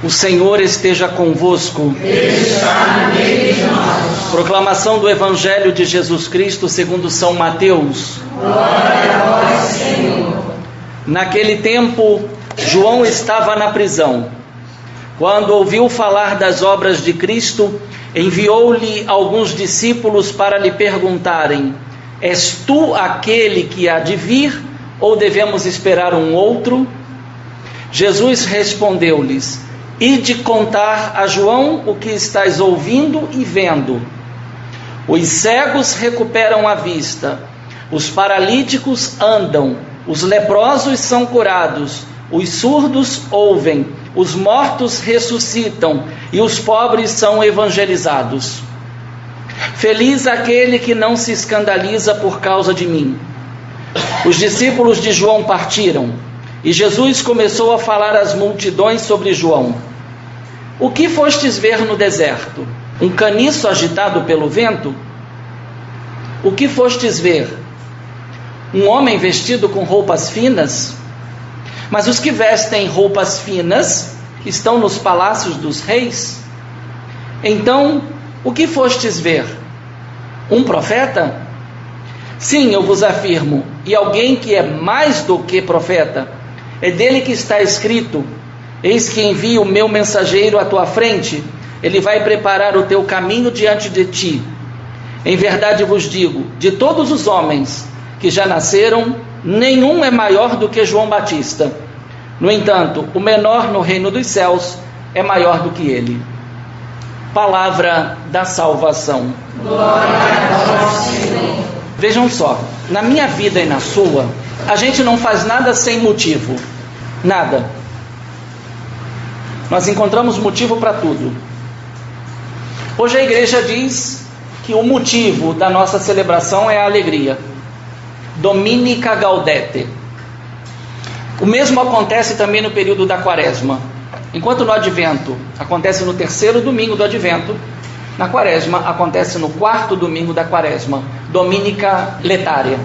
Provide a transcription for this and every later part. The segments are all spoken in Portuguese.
O Senhor esteja convosco. Está no meio de nós. Proclamação do Evangelho de Jesus Cristo segundo São Mateus. Glória a vós, Senhor. Naquele tempo, João estava na prisão. Quando ouviu falar das obras de Cristo, enviou-lhe alguns discípulos para lhe perguntarem: És tu aquele que há de vir, ou devemos esperar um outro? Jesus respondeu-lhes: Ide contar a João o que estáis ouvindo e vendo. Os cegos recuperam a vista, os paralíticos andam, os leprosos são curados, os surdos ouvem, os mortos ressuscitam e os pobres são evangelizados. Feliz aquele que não se escandaliza por causa de mim. Os discípulos de João partiram e Jesus começou a falar às multidões sobre João. O que fostes ver no deserto? Um caniço agitado pelo vento? O que fostes ver? Um homem vestido com roupas finas? Mas os que vestem roupas finas estão nos palácios dos reis? Então, o que fostes ver? Um profeta? Sim, eu vos afirmo, e alguém que é mais do que profeta. É dele que está escrito: Eis que envio o meu mensageiro à tua frente, ele vai preparar o teu caminho diante de ti. Em verdade vos digo, de todos os homens que já nasceram, nenhum é maior do que João Batista. No entanto, o menor no reino dos céus é maior do que ele. Palavra da salvação. Glória a vós, Senhor. Vejam só, na minha vida e na sua, a gente não faz nada sem motivo. Nada. Nós encontramos motivo para tudo. Hoje a igreja diz que o motivo da nossa celebração é a alegria. Dominica Gaudete. O mesmo acontece também no período da Quaresma. Enquanto no Advento acontece no terceiro domingo do Advento, na Quaresma acontece no quarto domingo da Quaresma, Dominica Letária.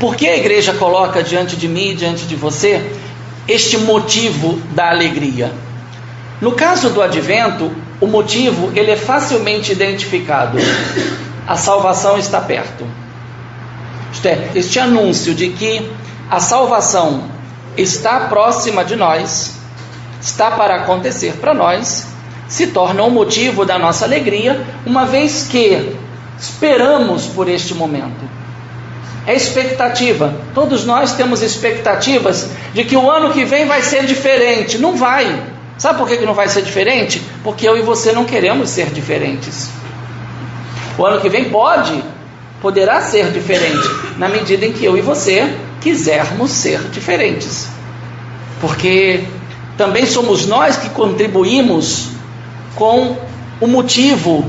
Por que a igreja coloca diante de mim e diante de você este motivo da alegria? No caso do Advento, o motivo ele é facilmente identificado. A salvação está perto. Isto é, este anúncio de que a salvação está próxima de nós, está para acontecer para nós, se torna o motivo da nossa alegria, uma vez que esperamos por este momento. É expectativa. Todos nós temos expectativas de que o ano que vem vai ser diferente. Não vai. Sabe por que não vai ser diferente? Porque eu e você não queremos ser diferentes. O ano que vem poderá ser diferente, na medida em que eu e você quisermos ser diferentes. Porque também somos nós que contribuímos com o motivo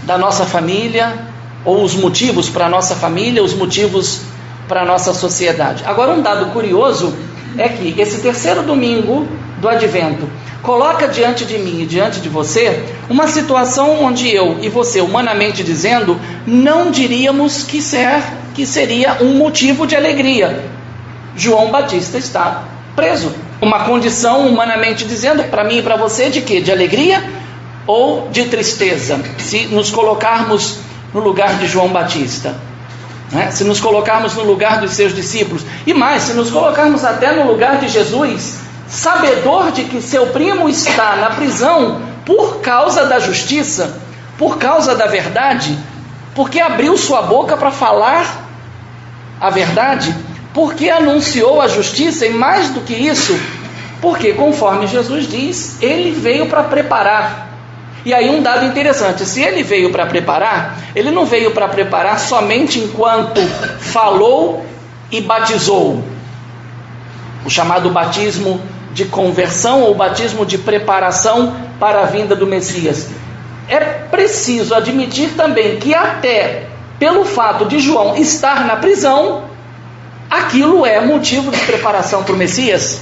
da nossa família, ou os motivos para a nossa família, os motivos para a nossa sociedade. Agora, um dado curioso é que esse terceiro domingo do Advento coloca diante de mim e diante de você uma situação onde eu e você, humanamente dizendo, não diríamos que seria um motivo de alegria. João Batista está preso. Uma condição, humanamente dizendo, para mim e para você, de quê? De alegria ou de tristeza? Se nos colocarmos no lugar de João Batista, né? Se nos colocarmos no lugar dos seus discípulos, e mais, se nos colocarmos até no lugar de Jesus, sabedor de que seu primo está na prisão por causa da justiça, por causa da verdade, porque abriu sua boca para falar a verdade, porque anunciou a justiça, e mais do que isso, porque, conforme Jesus diz, ele veio para preparar. E aí um dado interessante: se ele veio para preparar, ele não veio para preparar somente enquanto falou e batizou, o chamado batismo de conversão ou batismo de preparação para a vinda do Messias. É preciso admitir também que até pelo fato de João estar na prisão, aquilo é motivo de preparação para o Messias.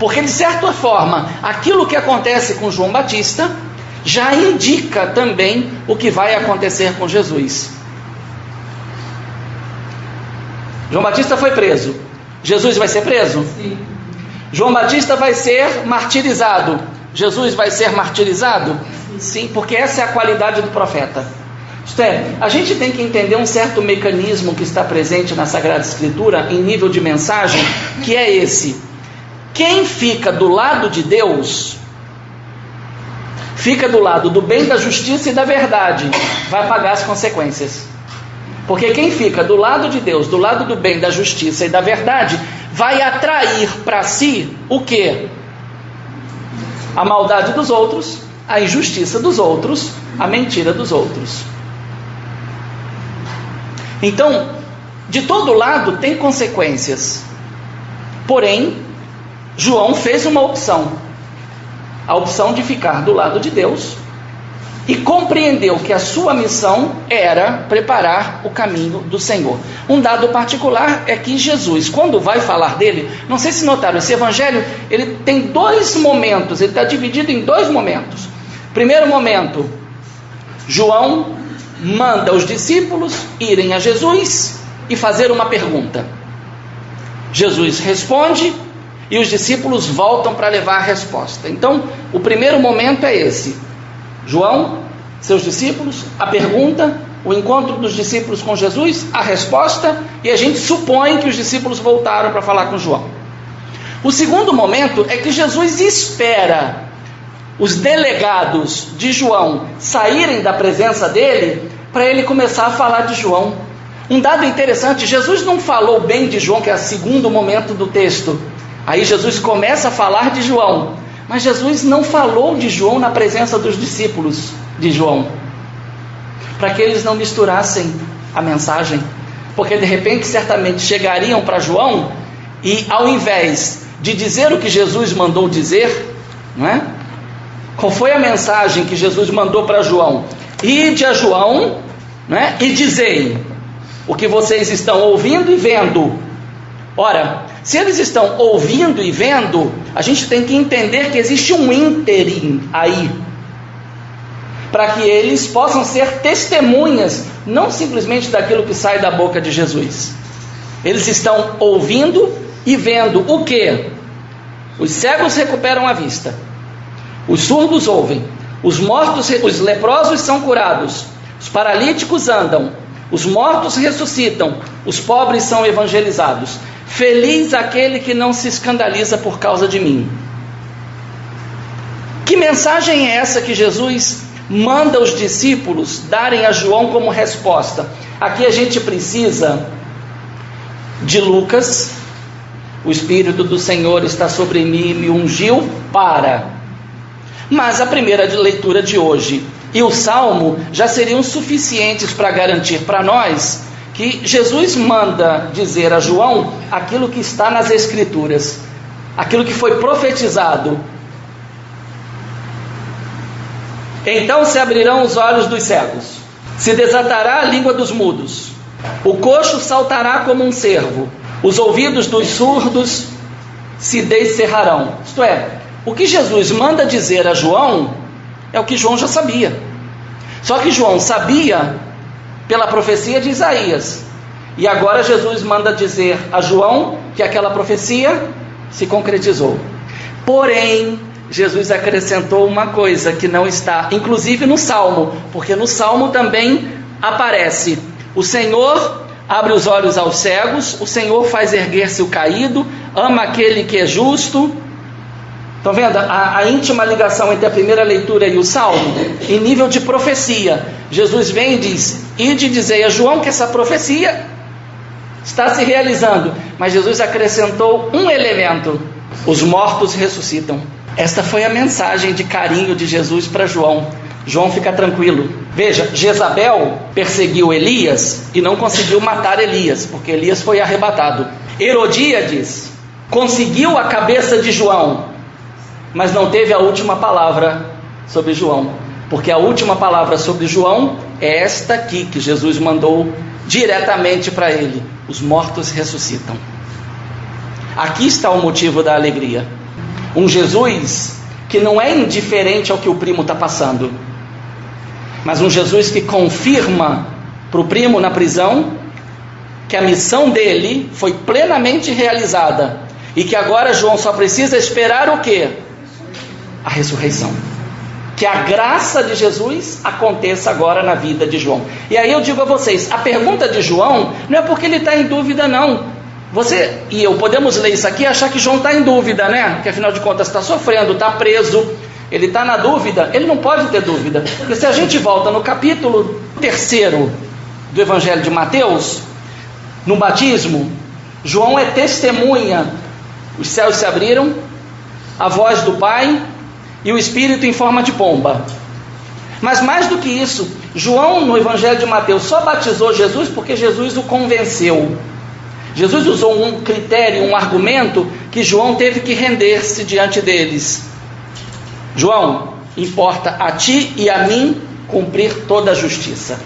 Porque, de certa forma, aquilo que acontece com João Batista já indica também o que vai acontecer com Jesus. João Batista foi preso. Jesus vai ser preso? Sim. João Batista vai ser martirizado. Jesus vai ser martirizado? Sim, porque essa é a qualidade do profeta. Isto é, a gente tem que entender um certo mecanismo que está presente na Sagrada Escritura em nível de mensagem, que é esse: quem fica do lado de Deus, fica do lado do bem, da justiça e da verdade, vai pagar as consequências. Porque quem fica do lado de Deus, do lado do bem, da justiça e da verdade, vai atrair para si o quê? A maldade dos outros, a injustiça dos outros, a mentira dos outros. Então, de todo lado tem consequências. Porém, João fez uma opção. A opção de ficar do lado de Deus e compreendeu que a sua missão era preparar o caminho do Senhor. Um dado particular é que Jesus, quando vai falar dele, não sei se notaram, esse evangelho ele tem dois momentos, ele está dividido em dois momentos. Primeiro momento, João manda os discípulos irem a Jesus e fazer uma pergunta. Jesus responde e os discípulos voltam para levar a resposta. Então, o primeiro momento é esse: João, seus discípulos, a pergunta, o encontro dos discípulos com Jesus, a resposta, e a gente supõe que os discípulos voltaram para falar com João. O segundo momento é que Jesus espera os delegados de João saírem da presença dele para ele começar a falar de João. Um dado interessante: Jesus não falou bem de João, que é o segundo momento do texto. Aí Jesus começa a falar de João, mas Jesus não falou de João na presença dos discípulos de João, para que eles não misturassem a mensagem, porque de repente certamente chegariam para João e ao invés de dizer o que Jesus mandou dizer, não é? Qual foi a mensagem que Jesus mandou para João? Ide a João, não é? E dizei o que vocês estão ouvindo e vendo. Ora, se eles estão ouvindo e vendo, a gente tem que entender que existe um ínterim aí, para que eles possam ser testemunhas, não simplesmente daquilo que sai da boca de Jesus. Eles estão ouvindo e vendo o quê? Os cegos recuperam a vista, os surdos ouvem, os mortos, os leprosos são curados, os paralíticos andam, os mortos ressuscitam, os pobres são evangelizados. Feliz aquele que não se escandaliza por causa de mim. Que mensagem é essa que Jesus manda os discípulos darem a João como resposta? Aqui a gente precisa de Lucas. O Espírito do Senhor está sobre mim e me ungiu para. Mas a primeira leitura de hoje e o Salmo já seriam suficientes para garantir para nós que Jesus manda dizer a João aquilo que está nas Escrituras, aquilo que foi profetizado. Então se abrirão os olhos dos cegos, se desatará a língua dos mudos, o coxo saltará como um cervo, os ouvidos dos surdos se descerrarão. Isto é, o que Jesus manda dizer a João é o que João já sabia. Só que João sabia pela profecia de Isaías. E agora Jesus manda dizer a João que aquela profecia se concretizou. Porém, Jesus acrescentou uma coisa que não está, inclusive no Salmo, porque no Salmo também aparece: o Senhor abre os olhos aos cegos, o Senhor faz erguer-se o caído, ama aquele que é justo. Estão vendo a íntima ligação entre a primeira leitura e o Salmo? Em nível de profecia, Jesus vem e diz: ide dizei a João que essa profecia está se realizando. Mas Jesus acrescentou um elemento: os mortos ressuscitam. Esta foi a mensagem de carinho de Jesus para João. João, fica tranquilo. Veja, Jezabel perseguiu Elias e não conseguiu matar Elias, porque Elias foi arrebatado. Herodíades conseguiu a cabeça de João, mas não teve a última palavra sobre João, porque a última palavra sobre João é esta aqui, que Jesus mandou diretamente para ele: os mortos ressuscitam. Aqui está o motivo da alegria. Um Jesus que não é indiferente ao que o primo está passando, mas um Jesus que confirma para o primo na prisão que a missão dele foi plenamente realizada E que agora João só precisa esperar o quê? A ressurreição. Que a graça de Jesus aconteça agora na vida de João. E aí eu digo a vocês, a pergunta de João não é porque ele está em dúvida não. Você e eu podemos ler isso aqui e achar que João está em dúvida, né? Que afinal de contas está sofrendo, está preso, ele está na dúvida. Ele não pode ter dúvida. Porque se a gente volta no capítulo 3º do Evangelho de Mateus, no batismo, João é testemunha. Os céus se abriram, a voz do Pai e o Espírito em forma de pomba. Mas mais do que isso, João no Evangelho de Mateus só batizou Jesus porque Jesus o convenceu. Jesus usou um critério, um argumento que João teve que render-se diante deles. João, importa a ti e a mim cumprir toda a justiça.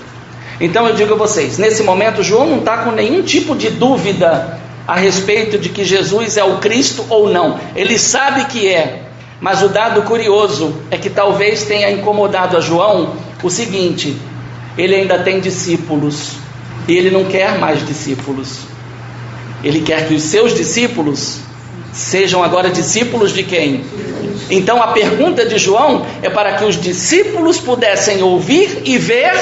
Então eu digo a vocês, nesse momento João não está com nenhum tipo de dúvida a respeito de que Jesus é o Cristo ou não. Ele sabe que é, mas o dado curioso é que talvez tenha incomodado a João o seguinte: ele ainda tem discípulos e ele não quer mais discípulos. Ele quer que os seus discípulos sejam agora discípulos de quem? Então a pergunta de João é para que os discípulos pudessem ouvir e ver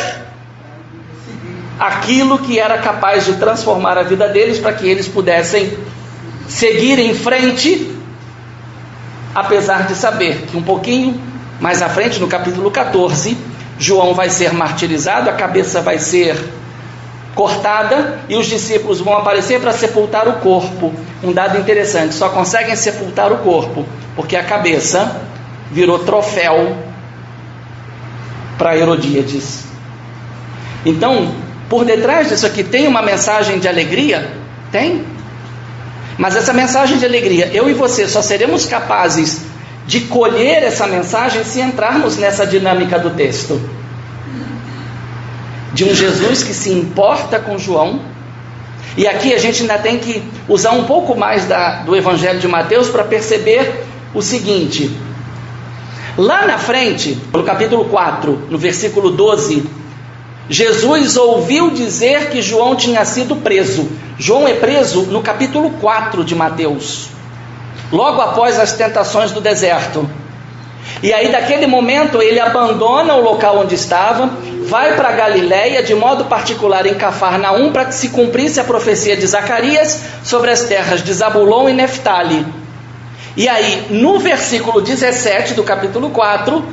aquilo que era capaz de transformar a vida deles, para que eles pudessem seguir em frente, apesar de saber que um pouquinho mais à frente, no capítulo 14, João vai ser martirizado, a cabeça vai ser cortada e os discípulos vão aparecer para sepultar o corpo. Um dado interessante, só conseguem sepultar o corpo porque a cabeça virou troféu para Herodíades. Então, por detrás disso aqui tem uma mensagem de alegria? Tem. Mas essa mensagem de alegria, eu e você só seremos capazes de colher essa mensagem se entrarmos nessa dinâmica do texto. De um Jesus que se importa com João. E aqui a gente ainda tem que usar um pouco mais do Evangelho de Mateus para perceber o seguinte. Lá na frente, no capítulo 4, no versículo 12, Jesus ouviu dizer que João tinha sido preso. João é preso no capítulo 4 de Mateus, logo após as tentações do deserto. E aí daquele momento ele abandona o local onde estava, vai para Galiléia, de modo particular em Cafarnaum, para que se cumprisse a profecia de Zacarias sobre as terras de Zabulon e Neftali. E aí no versículo 17 do capítulo 4,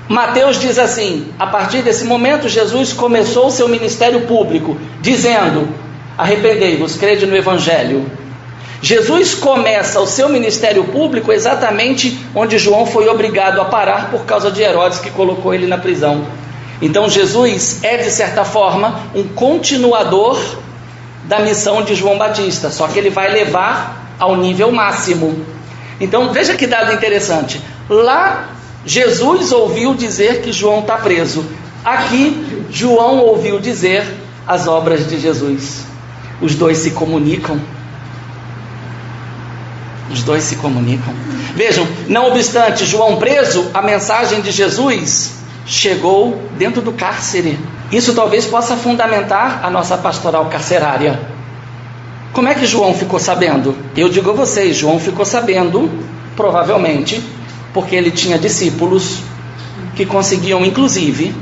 Mateus diz assim: a partir desse momento Jesus começou o seu ministério público, dizendo: arrependei-vos, crede no Evangelho. Jesus começa o seu ministério público exatamente onde João foi obrigado a parar por causa de Herodes, que colocou ele na prisão. Então Jesus é, de certa forma, um continuador da missão de João Batista, só que ele vai levar ao nível máximo. Então veja que dado interessante. Lá Jesus ouviu dizer que João está preso. Aqui João ouviu dizer as obras de Jesus. Os dois se comunicam. Os dois se comunicam. Vejam, não obstante João preso, a mensagem de Jesus chegou dentro do cárcere. Isso talvez possa fundamentar a nossa pastoral carcerária. Como é que João ficou sabendo? Eu digo a vocês, João ficou sabendo, provavelmente, porque ele tinha discípulos que conseguiam, inclusive,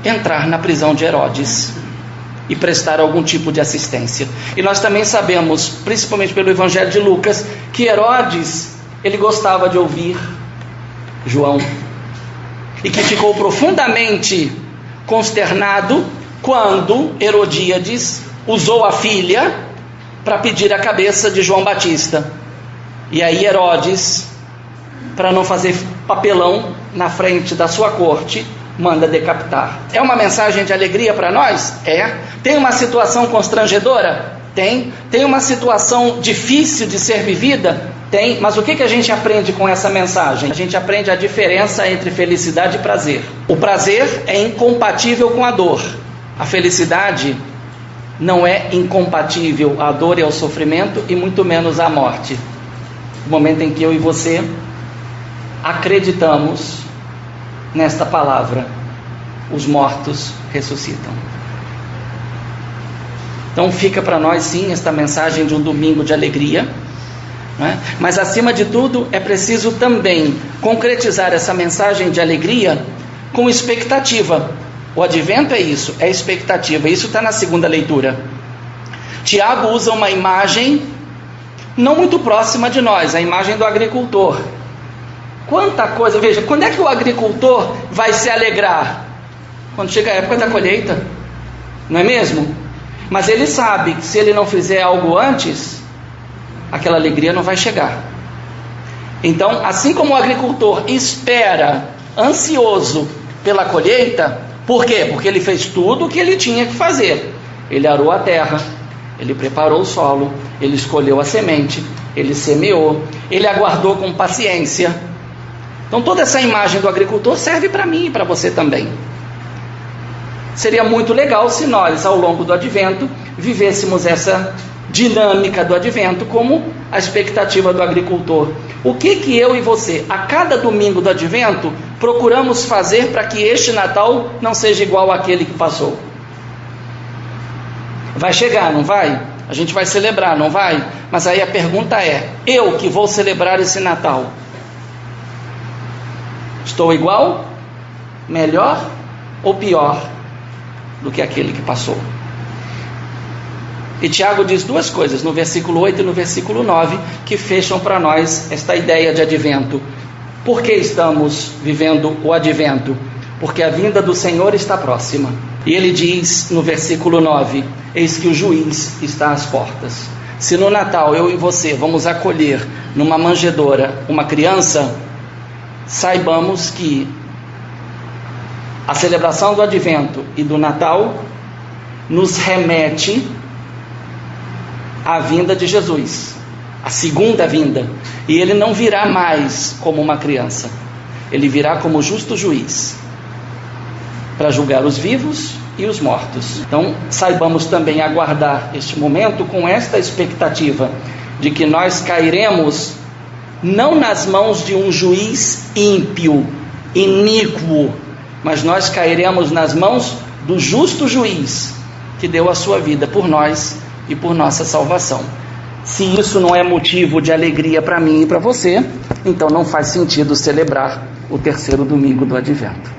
entrar na prisão de Herodes e prestar algum tipo de assistência. E nós também sabemos, principalmente pelo Evangelho de Lucas, que Herodes, ele gostava de ouvir João, e que ficou profundamente consternado quando Herodíades usou a filha para pedir a cabeça de João Batista. E aí Herodes, para não fazer papelão na frente da sua corte, manda decapitar. É uma mensagem de alegria para nós? É. Tem uma situação constrangedora? Tem. Tem uma situação difícil de ser vivida? Tem. Mas o que a gente aprende com essa mensagem? A gente aprende a diferença entre felicidade e prazer. O prazer é incompatível com a dor. A felicidade não é incompatível à dor e ao sofrimento, e muito menos à morte. No momento em que eu e você acreditamos nesta palavra, os mortos ressuscitam. Então fica para nós sim esta mensagem de um domingo de alegria, não é? Mas acima de tudo é preciso também concretizar essa mensagem de alegria com expectativa. O advento é isso, é expectativa. Isso está na segunda leitura. Tiago usa uma imagem não muito próxima de nós, a imagem do agricultor. Quanta coisa, veja, quando é que o agricultor vai se alegrar? Quando chega a época da colheita, não é mesmo? Mas ele sabe que se ele não fizer algo antes, aquela alegria não vai chegar. Então, assim como o agricultor espera, ansioso pela colheita, por quê? Porque ele fez tudo o que ele tinha que fazer. Ele arou a terra, ele preparou o solo, ele escolheu a semente, ele semeou, ele aguardou com paciência. Então toda essa imagem do agricultor serve para mim e para você também. Seria muito legal se nós, ao longo do advento, vivêssemos essa dinâmica do advento como a expectativa do agricultor. O que eu e você, a cada domingo do advento, procuramos fazer para que este Natal não seja igual àquele que passou? Vai chegar, não vai? A gente vai celebrar, não vai? Mas aí a pergunta é, eu que vou celebrar esse Natal, estou igual, melhor ou pior do que aquele que passou? E Tiago diz duas coisas, no versículo 8 e no versículo 9, que fecham para nós esta ideia de advento. Por que estamos vivendo o advento? Porque a vinda do Senhor está próxima. E ele diz no versículo 9, eis que o juiz está às portas. Se no Natal eu e você vamos acolher numa manjedoura uma criança, saibamos que a celebração do advento e do Natal nos remete à vinda de Jesus, a segunda vinda. E ele não virá mais como uma criança, ele virá como justo juiz, para julgar os vivos e os mortos. Então saibamos também aguardar este momento com esta expectativa de que nós cairemos não nas mãos de um juiz ímpio, iníquo, mas nós cairemos nas mãos do justo juiz que deu a sua vida por nós e por nossa salvação. Se isso não é motivo de alegria para mim e para você, então não faz sentido celebrar o terceiro domingo do advento.